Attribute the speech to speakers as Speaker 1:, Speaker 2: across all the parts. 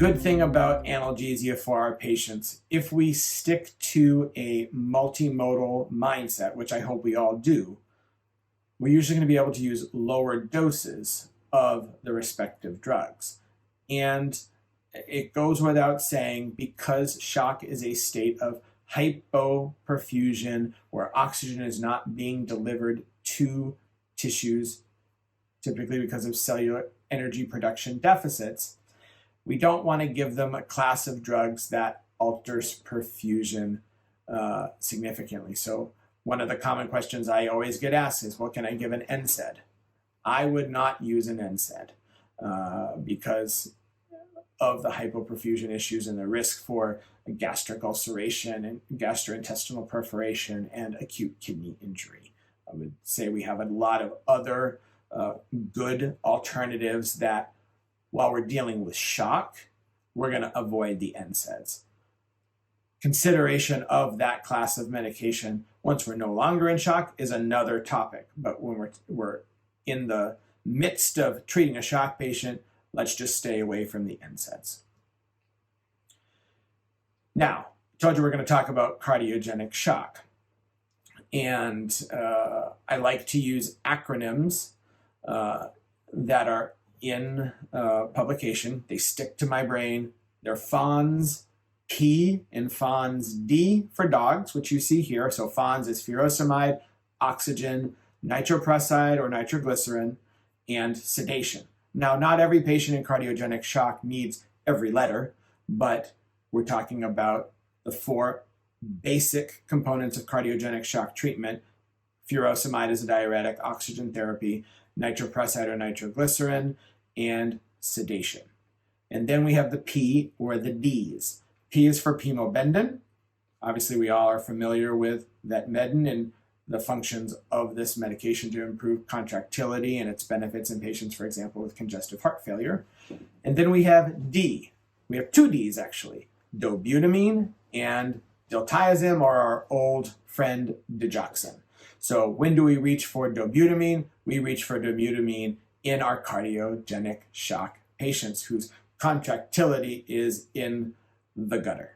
Speaker 1: good thing about analgesia for our patients, if we stick to a multimodal mindset, which I hope we all do, we're usually going to be able to use lower doses of the respective drugs. And it goes without saying, because shock is a state of hypoperfusion where oxygen is not being delivered to tissues, typically because of cellular energy production deficits, we don't want to give them a class of drugs that alters perfusion significantly. So one of the common questions I always get asked is, well, can I give an NSAID? I would not use an NSAID because of the hypoperfusion issues and the risk for gastric ulceration and gastrointestinal perforation and acute kidney injury. I would say we have a lot of other good alternatives that, while we're dealing with shock, we're going to avoid the NSAIDs. Consideration of that class of medication once we're no longer in shock is another topic. But when we're in the midst of treating a shock patient, let's just stay away from the NSAIDs. Now, I told you we're going to talk about cardiogenic shock. And I like to use acronyms that are in publication. They stick to my brain. They're FONS P and FONS D for dogs, which you see here. So FONS is furosemide, oxygen, nitroprusside or nitroglycerin, and sedation. Now, not every patient in cardiogenic shock needs every letter, but we're talking about the four basic components of cardiogenic shock treatment. Furosemide is a diuretic, oxygen therapy, nitroprusside or nitroglycerin, and sedation. And then we have the P or the Ds. P is for pimobendan. Obviously, we all are familiar with vetmedin and the functions of this medication to improve contractility and its benefits in patients, for example, with congestive heart failure. And then we have D. We have two Ds, actually, dobutamine and diltiazem, or our old friend digoxin. So when do we reach for dobutamine? We reach for dobutamine in our cardiogenic shock patients whose contractility is in the gutter.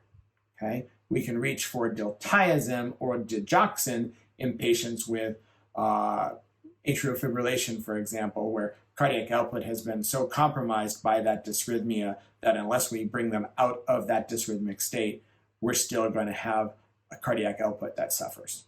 Speaker 1: Okay? We can reach for diltiazem or digoxin in patients with atrial fibrillation, for example, where cardiac output has been so compromised by that dysrhythmia that unless we bring them out of that dysrhythmic state, we're still going to have a cardiac output that suffers.